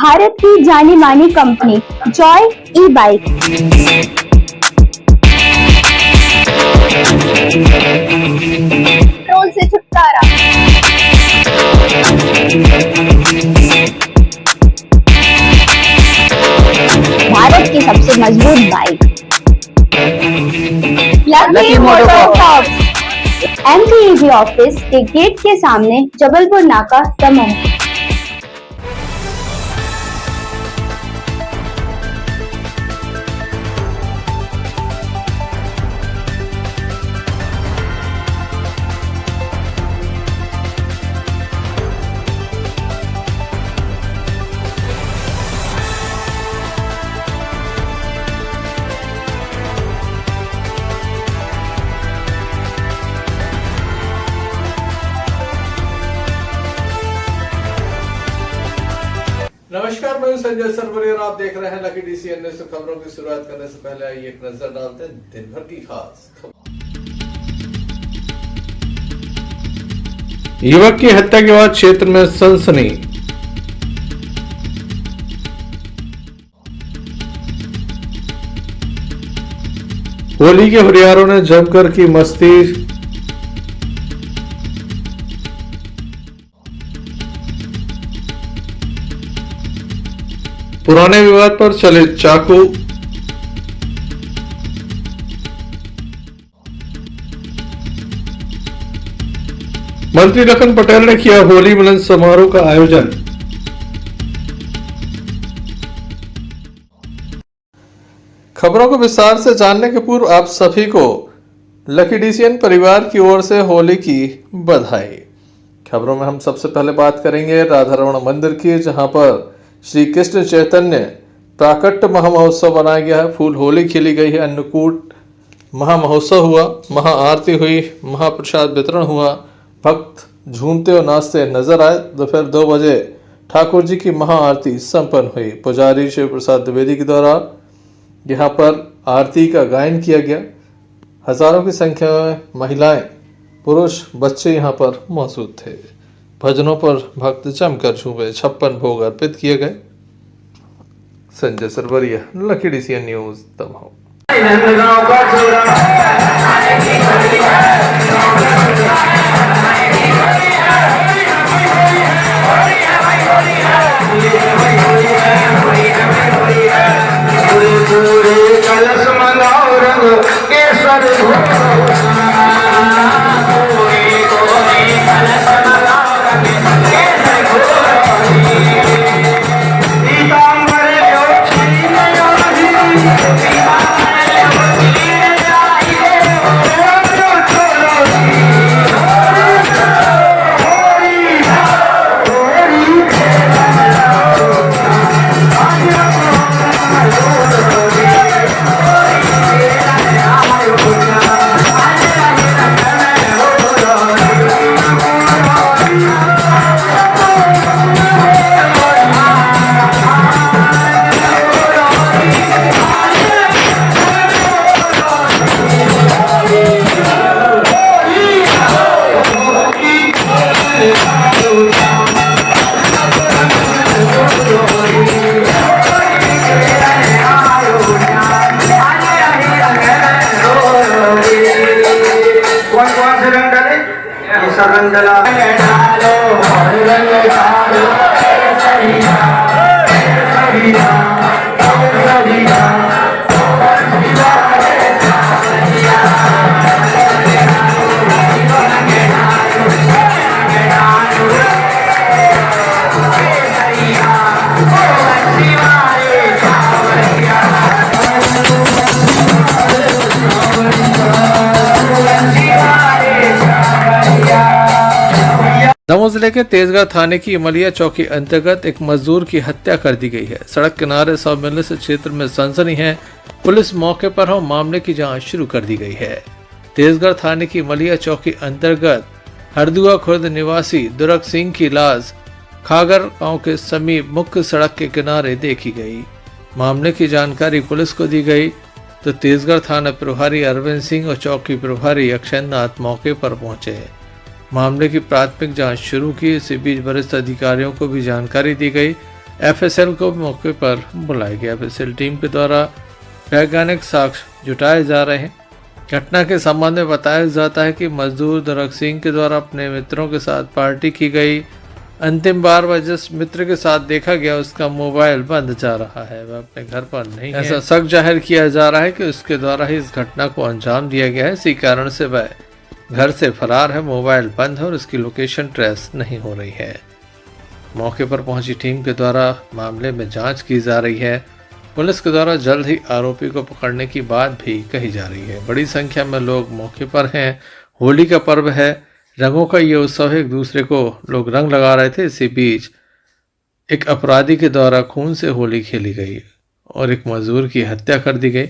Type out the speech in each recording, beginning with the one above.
भारत की जानी मानी कंपनी जॉय ई बाइक। पेट्रोल से छुटकारा। भारत की सबसे मजबूत bike lucky MotoCorp. MPEG office के गेट के सामने, जबलपुर नाका, दमोह। नमस्कार, मैं संजय सरवरी और आप देख रहे हैं लकी डीसीएन न्यूज़। खबरों की शुरुआत करने से पहले आइए एक नजर डालते हैं दिन भर की खास खबरों। युवक की हत्या के बाद क्षेत्र में सनसनी। होली के हुरियारों ने जमकर की मस्ती। पुराने विवाद पर चले चाकू। मंत्री लखन पटेल ने किया होली मिलन समारोह का आयोजन। खबरों को विस्तार से जानने के पूर्व आप सभी को लकी डीसीएन परिवार की ओर से होली की बधाई। खबरों में हम सबसे पहले बात करेंगे राधारमण मंदिर की, जहां पर श्री कृष्ण चैतन्य प्राकट्य महामहोत्सव मनाया गया है। फूल होली खेली गई है, अन्नकूट महामहोत्सव हुआ, महाआरती हुई, महाप्रसाद वितरण हुआ, भक्त झूमते और नाचते नजर आए। दोपहर 2 बजे ठाकुर जी की महाआरती संपन्न हुई। पुजारी शिव प्रसाद द्विवेदी के द्वारा यहाँ पर आरती का गायन किया गया। हजारों की संख्या में महिलाएं, पुरुष, बच्चे यहाँ पर मौजूद थे। भजनों पर भक्त जमकर झूमे, 56 भोग अर्पित किए गए। Sanjay Sarwaria, lucky DCN news, Damoh. Damoh जिले के तेजगांव थाने की इमलिया चौकी अंतर्गत एक मजदूर की हत्या कर दी गई है। सड़क किनारे शव मिलने से क्षेत्र में सनसनी है। पुलिस मौके पर हो मामले की जांच शुरू कर दी गई है। तेजगांव थाने की इमलिया चौकी अंतर्गत हरदुआ खुर्द निवासी दुर्ग सिंह की लाश खागर गांव के समीप मुख्य सड़क के किनारे देखी गई। मामले की जानकारी पुलिस को दी गई तो तेजगांव थाना प्रभारी अरविंद सिंह और चौकी प्रभारी अक्षय नाथ मौके पर पहुंचे। मामले की प्राथमिक जांच शुरू की। इसी बीच वरिष्ठ अधिकारियों को भी जानकारी दी गई। एफएसएल को मौके पर बुलाया गया। एफएसएल टीम के द्वारा वैज्ञानिक साक्ष्य जुटाए जा रहे हैं। घटना के संबंध में बताया जाता है कि मजदूर दरक सिंह के द्वारा अपने मित्रों के साथ पार्टी की गई। अंतिम बार वह जिस मित्र के साथ देखा गया उसका मोबाइल बंद जा रहा है, वह अपने घर पर नहीं है। ऐसा शक जाहिर किया जा रहा है कि उसके द्वारा ही इस घटना को अंजाम दिया गया है। इसी कारण से वह घर से फरार है, मोबाइल बंद है और उसकी लोकेशन ट्रेस नहीं हो रही है। मौके पर पहुंची टीम के द्वारा मामले में जांच की जा रही है। पुलिस के द्वारा जल्द ही आरोपी को पकड़ने की बात भी कही जा रही है। बड़ी संख्या में लोग मौके पर हैं। होली का पर्व है, रंगों का ये उत्सव है, एक दूसरे को लोग रंग लगा रहे थे। इसी बीच एक अपराधी के द्वारा खून से होली खेली गई और एक मजदूर की हत्या कर दी गई।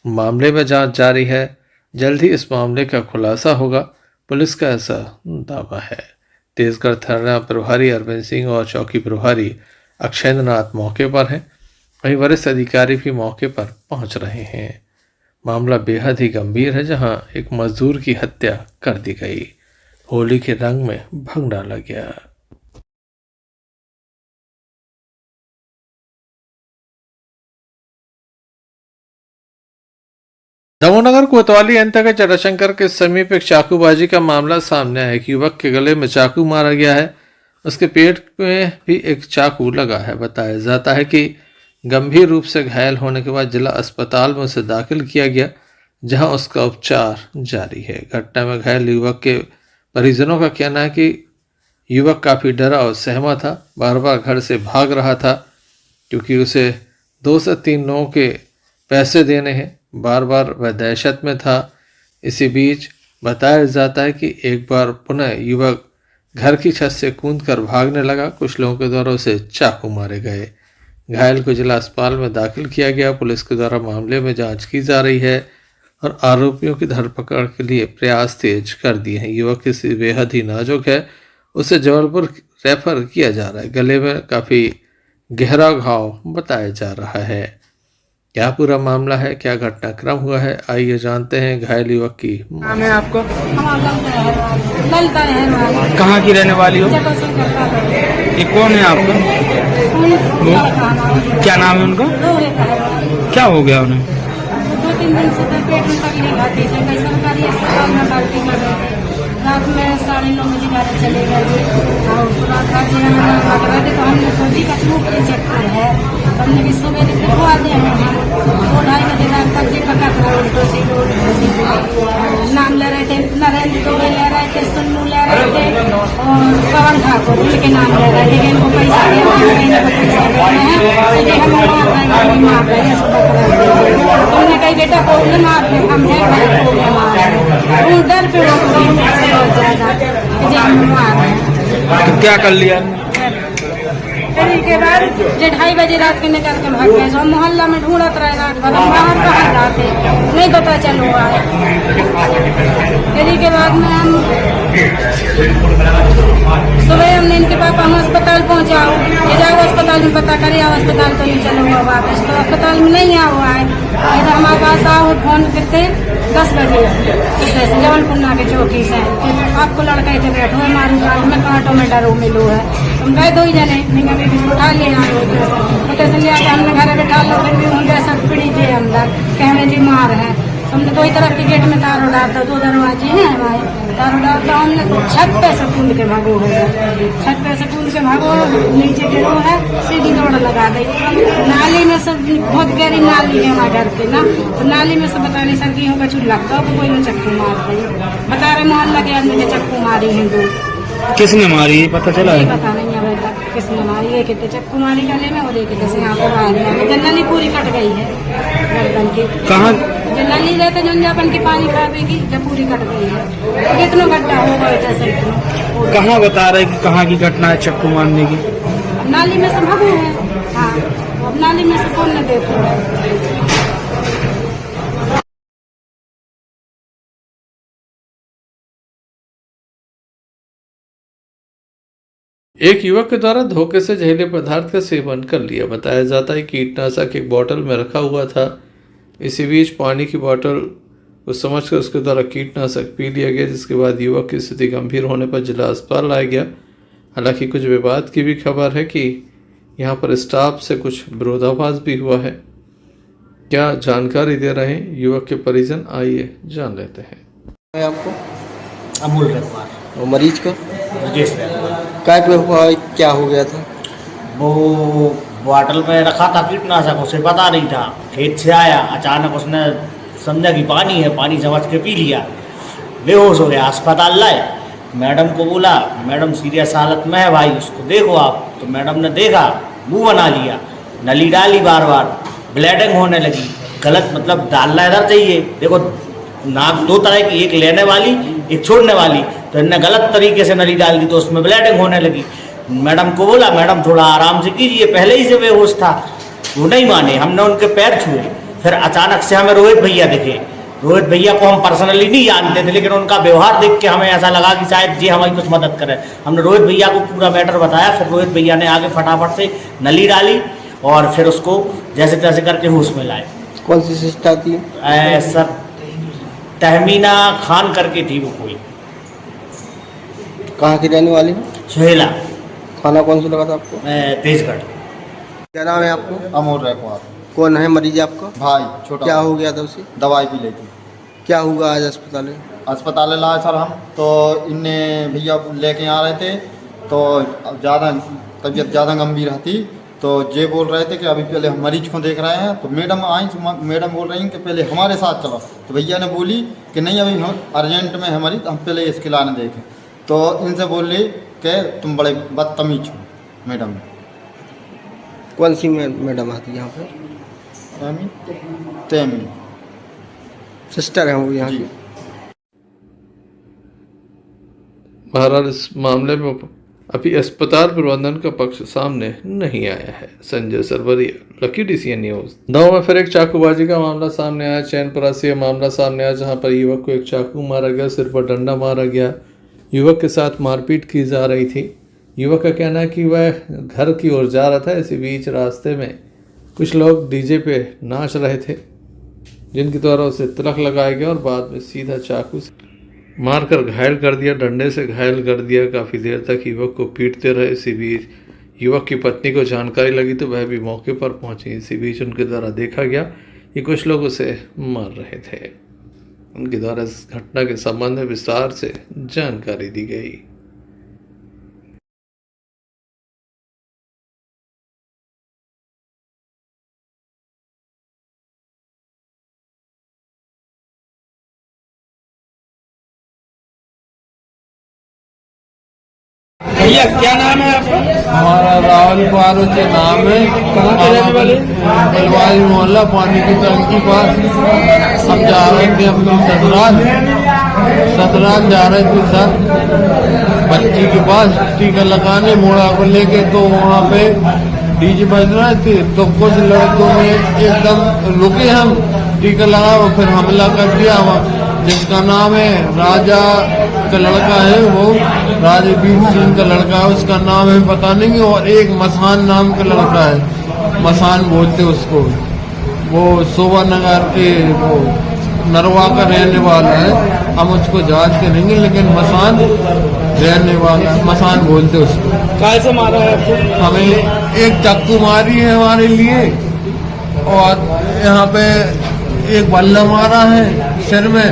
मामले में जांच जारी है, जल्द ही इस मामले का खुलासा होगा, पुलिस का ऐसा दावा है। तेजगढ़ थाना प्रभारी अरविंद सिंह और चौकी प्रभारी अक्षेंद्र नाथ मौके पर हैं। वहीं वरिष्ठ अधिकारी भी मौके पर पहुंच रहे हैं। मामला बेहद ही गंभीर है, जहां एक मजदूर की हत्या कर दी गई, होली के रंग में भंग डाला गया। दमोहनगर कोतवाली अंतर्गत जटाशंकर के समीप एक चाकूबाजी का मामला सामने आया है। एक युवक के गले में चाकू मारा गया है, उसके पेट में भी एक चाकू लगा है। बताया जाता है कि गंभीर रूप से घायल होने के बाद जिला अस्पताल में उसे दाखिल किया गया, जहां उसका उपचार जारी है। घटना में घायल युवक के परिजनों का कहना है कि युवक काफ़ी डरा और सहमा था, बार बार घर से भाग रहा था क्योंकि उसे 2 से 3 लोगों के पैसे देने हैं। बार बार वह दहशत में था। इसी बीच बताया जाता है कि एक बार पुनः युवक घर की छत से कूदकर भागने लगा। कुछ लोगों के द्वारा उसे चाकू मारे गए। घायल को जिला अस्पताल में दाखिल किया गया। पुलिस के द्वारा मामले में जांच की जा रही है और आरोपियों की धरपकड़ के लिए प्रयास तेज कर दिए हैं। युवक की स्थिति बेहद ही नाजुक है, उसे जबलपुर रेफर किया जा रहा है। गले में काफ़ी गहरा घाव बताया जा रहा है। क्या पूरा मामला है, क्या घटनाक्रम हुआ है, आइए जानते हैं घायल युवक की। नाम है आपको? ललता है। कहाँ की रहने वाली हो? ये कौन है आपका? क्या नाम है उनका? क्या हो गया उन्हें? 2-3 दिन से पेट में तकलीफ आती थी। कई सरकारी अस्पताल में भर्ती कर रहे थे। रात में 9:30 बजे गाड़ी चले गए और रात तो हमने सोची का चक्कर है, हमने भी सुबह दिखवा दिया। 2-2:30 बजे रात तक जी पका कर उल्टो सीधो नाम ले रहे थे, नरेंद्र दुबे ले रहे थे, सुन्नू ले रहे थे और पवन ठाकुर उनके नाम ले रहे थे। इनको पैसा मार रहे हैं, उन्होंने कही बेटा को मार दे, हम डर पे तो क्या कर लिया? फिर के बाद 2:30 बजे रात के निकल के भाग गए। हम मोहल्ला में ढूंढत रहे रात भर, हम बाहर जाते नहीं पता चल हुआ है। फिर के बाद में हम सुबह हमने इनके पापा हम अस्पताल पहुंचाओ, ये जाओ अस्पताल में पता करिए, अस्पताल तो नहीं चला हुआ वापस, तो अस्पताल में नहीं आ हुआ है। इधर हमारे पास आओ फोन करते 10 बजे जबलपुर के चौकी से आपको लड़का इधर बैठो है, मारू गाड़ी में कांटों में डरो मिलो है। हम गए 2 जने नहीं उठा लिया, लिया हमने घर बैठा लो, फिर भी उनके सब पीड़ी थे अंदर कहने बीमार है। हमने 2 तरफ के गेट में तारों डालता, 2 दरवाजे हैं हमारे, तारों डालता हमने छत पे से कूद के भागो है, छत पे से कूद के भागो, नीचे गिरो है, सीधी दौड़ लगा दी। नाली में सब बहुत गहरी नाली है हमारे घर के ना, तो नाली में सब बता नहीं सकती हूँ कछु लगता हो कोई ने चक्कू मार दी, बता रहे मोहल्ला के आदमी ने चक्कू मारी है 2। किसने मारी पता चला है? पता नहीं अभी तक किसने मारी। एक कहते चक्कू मारी गले में और एक कहते यहाँ पर आए, जन्नली पूरी कट गई है गर्दन की। कहाँ? जन्नली रहते जंजापन की पानी खावेगी जब पूरी कट गई है। कितना गड्ढा होगा जैसे कहाँ बता रहे कि कहाँ की घटना है चक्कू मारने की? नाली में से भागू है। हाँ, अब नाली में से कौन ने देखो है। एक युवक के द्वारा धोखे से जहरीले पदार्थ का सेवन कर लिया। बताया जाता है कीटनाशक एक बोतल में रखा हुआ था। इसी बीच पानी की बोतल को समझकर उसके द्वारा कीटनाशक पी लिया गया, जिसके बाद युवक की स्थिति गंभीर होने पर जिला अस्पताल लाया गया। हालांकि कुछ विवाद की भी खबर है कि यहाँ पर स्टाफ से कुछ विरोधाभास भी हुआ है। क्या जानकारी दे रहे हैं युवक के परिजन, आइए जान लेते हैं। है आपको? अमूल रखवार। और मरीज को राजेश रखवार। काय पे हुआ, क्या हो गया था? वो बॉटल में रखा था कीटनाशक, उसे पता नहीं था। खेत से आया, अचानक उसने समझा कि पानी है, पानी समझ के पी लिया, बेहोश हो गया। अस्पताल लाए, मैडम को बोला मैडम सीरियस हालत में है भाई, उसको देखो आप। तो मैडम ने देखा, मुंह बना लिया, नली डाली, बार बार ब्लीडिंग होने लगी। गलत मतलब डालना इधर चाहिए, देखो नाक दो तरह की, एक लेने वाली एक छोड़ने वाली, तो इनने गलत तरीके से नली डाल दी तो उसमें ब्लीडिंग होने लगी। मैडम को बोला मैडम थोड़ा आराम से कीजिए, पहले ही से बेहोश था। वो नहीं माने, हमने उनके पैर छुए। फिर अचानक से हमें रोहित भैया दिखे। रोहित भैया को हम पर्सनली नहीं जानते थे, लेकिन उनका व्यवहार देख के हमें ऐसा लगा कि शायद जी हमारी कुछ मदद करें। हमने रोहित भैया को पूरा मैटर बताया। फिर रोहित भैया ने आगे फटाफट से नली डाली और फिर उसको जैसे तैसे करके होश में लाए। कौन सी सिस्टर थी? सर तहमीना खान करके थी वो कोई, कहाँ की रहने वाली है? सुहेला, खाना कौन सा लगा था आपको? तेजगढ़। क्या नाम है आपको? अमोल रखवार। कौन है मरीज आपका? भाई छोटा। क्या हो गया था उसे? दवाई पी ली थी। क्या हुआ आज अस्पताल में? अस्पताल लाए सर हम, तो इनने भैया लेके आ रहे थे, तो ज़्यादा तबीयत ज़्यादा गंभीर थी, तो ये बोल रहे थे कि अभी पहले हम मरीज को देख रहे हैं। तो मैडम आई, मैडम बोल रही हैं कि पहले हमारे साथ चलो। तो भैया ने बोली कि नहीं अभी हम अर्जेंट में है मरीज, हम पहले इसके लाने देखें। तो इनसे बोली कि तुम बड़े बदतमीज हो। मैडम कौन सी मैडम आती है यहाँ पर? तेमी सिस्टर है वो यहाँ जी। की? बहरहाल इस मामले में अभी अस्पताल प्रबंधन का पक्ष सामने नहीं आया है। Sanjay Sarwaria, lucky DCN news. गाँव में फिर एक चाकूबाजी का मामला सामने आया। चैनपुरा से यह मामला सामने आया, जहां पर युवक को एक चाकू मारा गया, सिर पर डंडा मारा गया। युवक के साथ मारपीट की जा रही थी। युवक का कहना है कि वह घर की ओर जा रहा था। इसी बीच रास्ते में कुछ लोग DJ पे नाच रहे थे, जिनके द्वारा उसे तिलक लगाया गया और बाद में सीधा चाकू से मारकर घायल कर दिया, डंडे से घायल कर दिया। काफ़ी देर तक युवक को पीटते रहे। इसी बीच युवक की पत्नी को जानकारी लगी तो वह भी मौके पर पहुंची। इसी बीच उनके द्वारा देखा गया कि कुछ लोग उसे मार रहे थे। उनके द्वारा इस घटना के संबंध में विस्तार से जानकारी दी गई। भैया क्या नाम है आपका? हमारा राहुल पार्वती नाम है। कहाँ के रहने वाले? बलवाई मोहल्ला, पानी की टंकी पास। हम जा रहे थे अपनी ससुराल जा रहे थे सर, बच्ची के पास टीका लगाने मोड़ा को लेके। तो वहाँ पे DJ बज रहे थे, तो कुछ लड़कों ने एकदम रुके, हम टीका लगाओ, फिर हमला कर दिया। जिसका नाम है राजा का लड़का है, वो राजवीर सिंह का लड़का है, उसका नाम है पता नहीं। और एक मसान नाम का लड़का है, मसान बोलते उसको, वो शोभा नगर के वो नरवा का रहने वाला है। हम उसको जांच करेंगे, लेकिन मसान रहने वाला, मसान बोलते उसको। कैसे मारा है आपको? हमें एक चाकू मारी है हमारे लिए, और यहाँ पे एक बल्ला मारा है सिर में।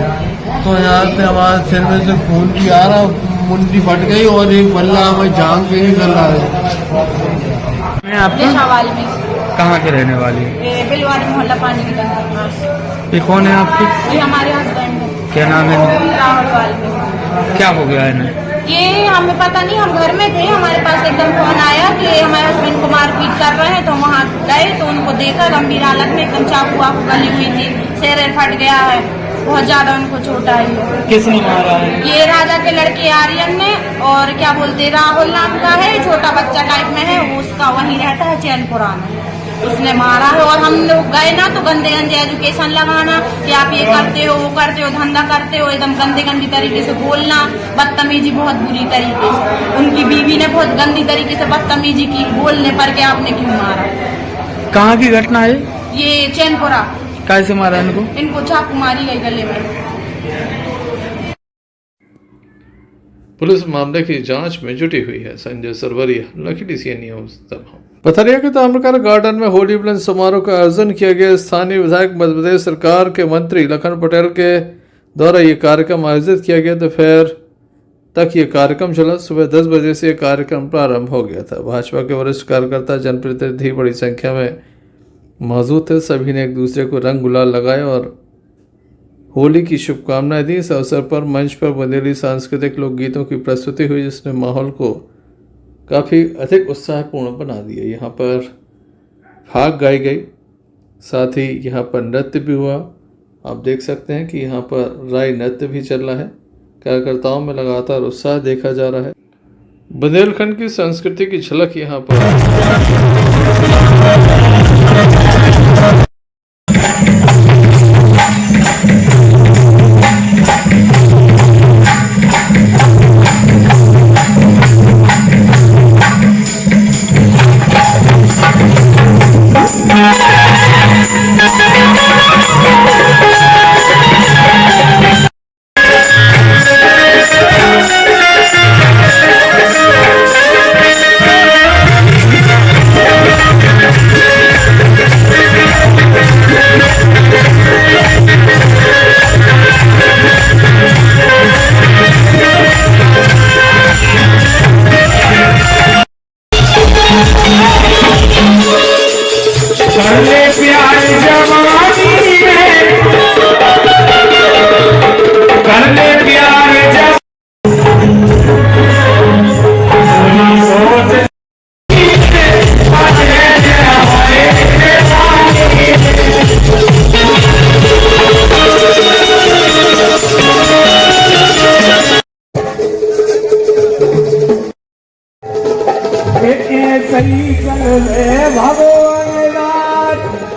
तो यहाँ से हमारे सिर में से खून भी आ रहा, मुंडी फट गई, और एक बल्ला हमें जान के ही गला है। मैं आपका कहाँ के रहने वाली है? बिलवाड़ी मोहल्ला, पानी की टंकी। ये कौन है आपकी? ये हमारे हस्बैंड है। क्या नाम है? राहुल वाल्मीकि। क्या हो गया इन्हें? ये हमें पता नहीं, हम घर में थे, हमारे पास एकदम फोन आया कि हमारे हस्बैंड को मारपीट कर रहे हैं। तो वहाँ गए तो उनको देखा गंभीर हालत में, एकदम चाकू वाकू गली हुई थी, सिर फट गया है, बहुत ज्यादा उनको चोट आई है। किसने मारा है? ये राजा के लड़के आर्यन ने, और क्या बोलते राहुल नाम का है, छोटा बच्चा टाइप में है, उसका वहीं रहता है चैनपुरा में, उसने मारा है। और हम लोग गए ना तो गंदे गंदे एजुकेशन लगाना कि आप ये करते हो, वो करते हो, धंधा करते हो, एकदम गंदे गंदी तरीके से बोलना, बदतमीजी बहुत बुरी तरीके से। उनकी बीवी ने बहुत गंदी तरीके से बदतमीजी की, बोलने पर के आपने क्यों मारा। कहाँ की घटना है? ये चैनपुरा। कैसे मारा इनको? इनको चाकू मारी गई गले में। पुलिस मामले की जांच में जुटी हुई है। Sanjay Sarwaria, lucky DCN news, Damoh. Pathariya के ताम्रकार गार्डन में होली मिलन समारोह का आयोजन किया गया। स्थानीय विधायक मध्य प्रदेश सरकार के मंत्री लखन पटेल के द्वारा ये कार्यक्रम आयोजित किया गया। दोपहर तक ये कार्यक्रम चला। सुबह 10 बजे से ये कार्यक्रम प्रारंभ हो गया था। भाजपा के वरिष्ठ कार्यकर्ता, जनप्रतिनिधि बड़ी संख्या में मौजूद थे। सभी ने एक दूसरे को रंग गुलाल लगाए और होली की शुभकामनाएं दी। इस अवसर पर मंच पर बुंदेली सांस्कृतिक लोकगीतों की प्रस्तुति हुई, जिसने माहौल को काफ़ी अधिक उत्साहपूर्ण बना दिया। यहाँ पर फाग गाई गई, साथ ही यहाँ पर नृत्य भी हुआ। आप देख सकते हैं कि यहाँ पर राई नृत्य भी चल रहा है। कार्यकर्ताओं में लगातार उत्साह देखा जा रहा है। बुंदेलखंड की संस्कृति की झलक यहाँ पर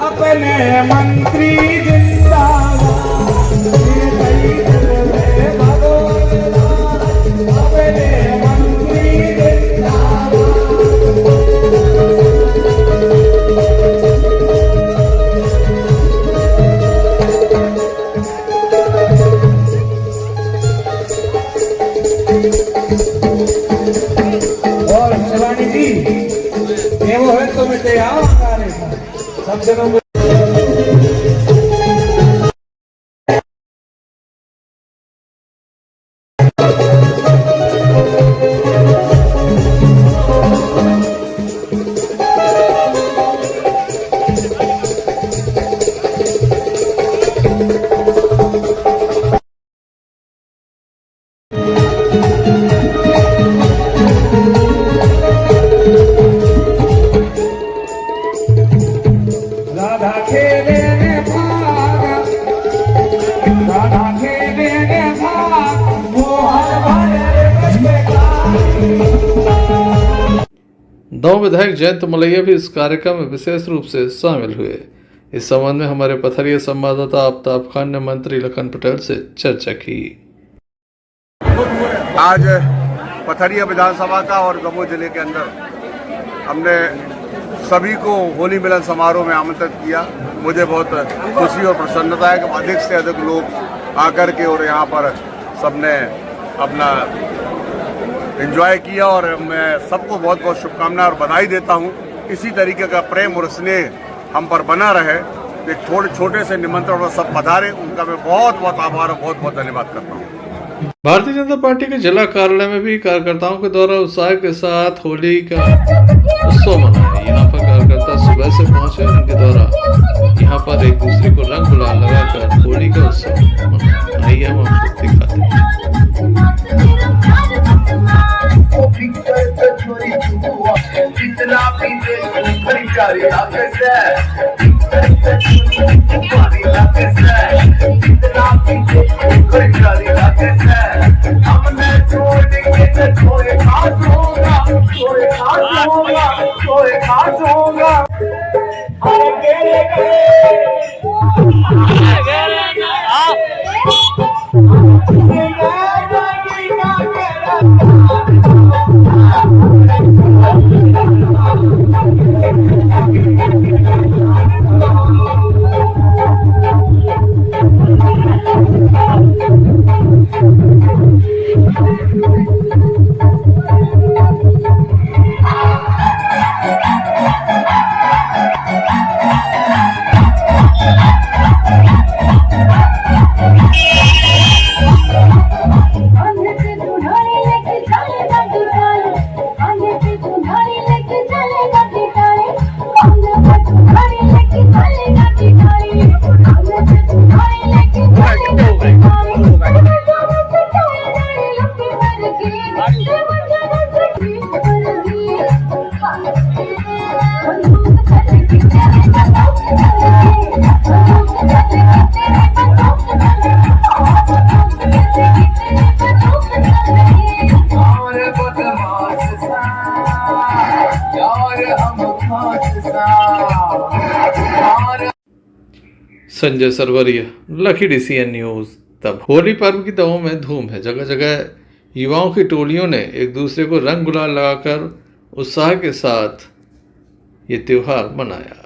अपने मंत्री और शिवानी जी ये वो है तो मिटे आओ सब जनों को दो विधायक जयंत मलैया भी इस कार्यक्रम में विशेष रूप से शामिल हुए। इस संबंध में हमारे पथरिया संवाददाता आफ्ताब खान ने मंत्री लखन पटेल से चर्चा की। आज पथरिया विधानसभा का और दमोह जिले के अंदर हमने सभी को होली मिलन समारोह में आमंत्रित किया। मुझे बहुत खुशी और प्रसन्नता है कि अधिक से अधिक लोग आकर के और यहाँ पर सबने अपना एंजॉय किया और मैं सबको बहुत बहुत शुभकामनाएं और बधाई देता हूँ। इसी तरीके का प्रेम और स्नेह हम पर बना रहे। एक छोटे से निमंत्रण और सब पधारे, उनका मैं बहुत बहुत आभार और बहुत बहुत धन्यवाद करता हूँ। भारतीय जनता पार्टी के जिला कार्यालय में भी कार्यकर्ताओं के द्वारा उत्साह के साथ होली का उत्सव मनाया। यहाँ पर कार्यकर्ता सुबह से पहुंचे, उनके द्वारा यहाँ पर एक दूसरे को रंग गुलाल लगाकर होली का उत्सव मनाया। आइए हम आपको दिखाते हैं। Sanjay Sarwaria, lucky DCN news. तब होली पर्व की दमों में धूम है। जगह जगह युवाओं की टोलियों ने एक दूसरे को रंग गुलाल लगाकर उत्साह के साथ ये त्योहार मनाया।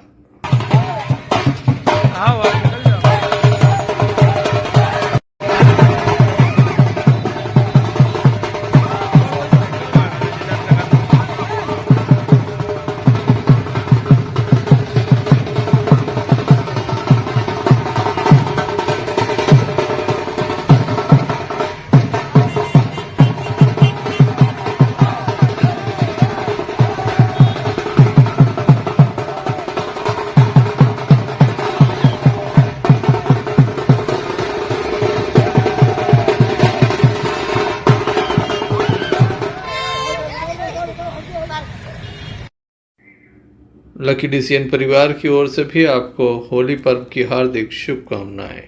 लकी DCN परिवार की ओर से भी आपको होली पर्व की हार्दिक शुभकामनाएं।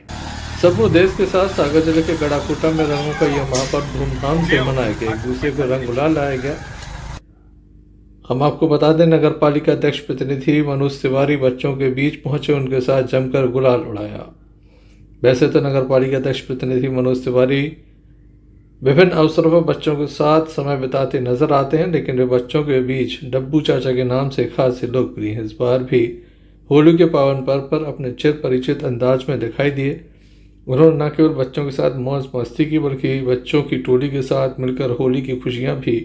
सबू देश के साथ सागर जिले के गड़ाकोटा में रंगों का यह महापर्व धूमधाम से मनाया गया। एक दूसरे को रंग गुलाल लाया गया। हम आपको बता दें, नगर पालिका अध्यक्ष प्रतिनिधि मनोज तिवारी बच्चों के बीच पहुंचे, उनके साथ जमकर गुलाल उड़ाया। वैसे तो नगर पालिका अध्यक्ष प्रतिनिधि मनोज तिवारी विभिन्न अवसरों पर बच्चों के साथ समय बिताते नजर आते हैं, लेकिन वे बच्चों के बीच डब्बू चाचा के नाम से खासे लोकप्रिय हैं। इस बार भी होली के पावन पर्व पर अपने चिर परिचित अंदाज में दिखाई दिए। उन्होंने न केवल बच्चों के साथ मौज मस्ती की, बल्कि बच्चों की टोली के साथ मिलकर होली की खुशियां भी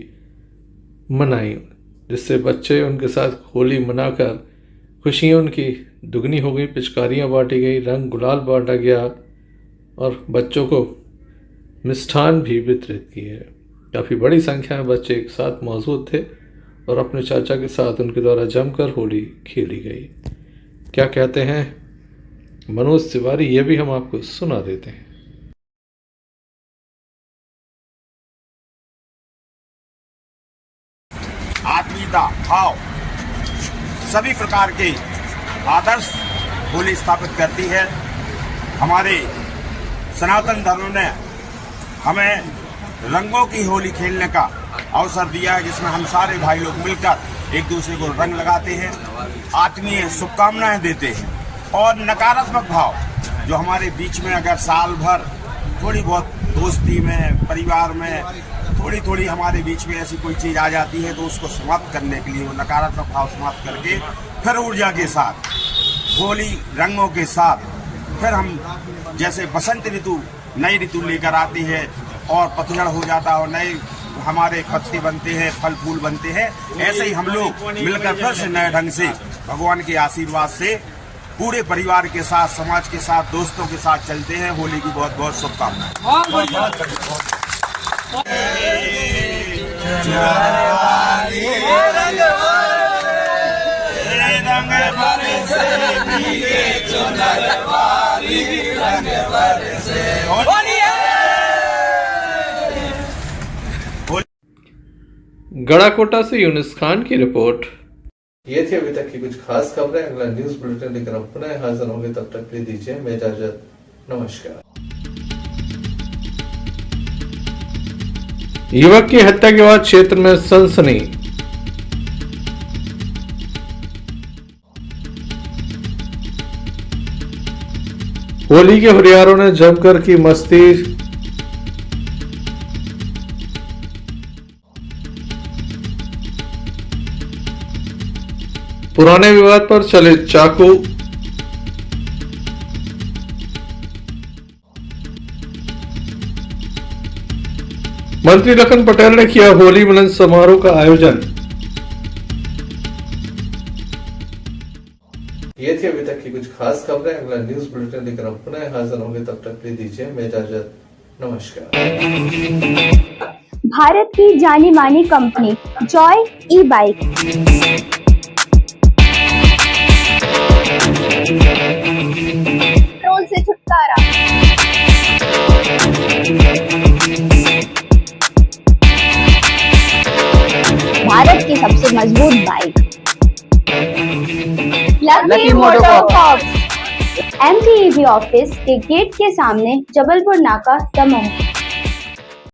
मनाई, जिससे बच्चे उनके साथ होली मनाकर खुशियां उनकी दुगनी हो गई। पिचकारियां बांटी गई, रंग गुलाल बांटा गया और बच्चों को मिष्ठान भी वितरित किए। काफ़ी बड़ी संख्या में बच्चे एक साथ मौजूद थे और अपने चाचा के साथ उनके द्वारा जमकर होली खेली गई। क्या कहते हैं मनोज तिवारी, ये भी हम आपको सुना देते हैं। आत्मीयता भाव सभी प्रकार के आदर्श होली स्थापित करती है। हमारे सनातन धर्म ने हमें रंगों की होली खेलने का अवसर दिया है, जिसमें हम सारे भाई लोग मिलकर एक दूसरे को रंग लगाते हैं, आत्मीय शुभकामनाएं देते हैं और नकारात्मक भाव जो हमारे बीच में अगर साल भर थोड़ी बहुत दोस्ती में, परिवार में थोड़ी थोड़ी हमारे बीच में ऐसी कोई चीज़ आ जाती है, तो उसको समाप्त करने के लिए वो नकारात्मक भाव समाप्त करके फिर ऊर्जा के साथ, होली रंगों के साथ फिर हम जैसे बसंत ऋतु नई ऋतु लेकर आती है और पतझड़ हो जाता है और नए हमारे पत्ते बनते हैं, फल फूल बनते हैं, ऐसे ही हम लोग मिलकर फिर से नए ढंग से भगवान के आशीर्वाद से पूरे परिवार के साथ, समाज के साथ, दोस्तों के साथ चलते हैं। होली की बहुत बहुत शुभकामनाएं। गड़ाकोटा से यूनुस खान की रिपोर्ट। ये थी अभी तक की कुछ खास खबरें। अगला न्यूज बुलेटिन लेकर हम पुनः हाजिर होंगे, तब तक के लिए दीजिए मैं इजाजत। नमस्कार। युवक की हत्या के बाद क्षेत्र में सनसनी। होली के हुरियारों ने जमकर की मस्ती। पुराने विवाद पर चले चाकू। मंत्री लखन पटेल ने किया होली मिलन समारोह का आयोजन। ये थी अभी तक की कुछ खास खबरें। अगला न्यूज बुलेटिन लेकर हम पुनः हाजिर होंगे, तब तक के लिए दीजिए मैं इजाजत। नमस्कार। भारत की जानी मानी कंपनी जॉय ई-बाइक पेट्रोल से छुटकारा, भारत की सबसे मजबूत बाइक लकी मोटरकॉर्प्स, MTEV ऑफिस के गेट के सामने, जबलपुर नाका, दमोह।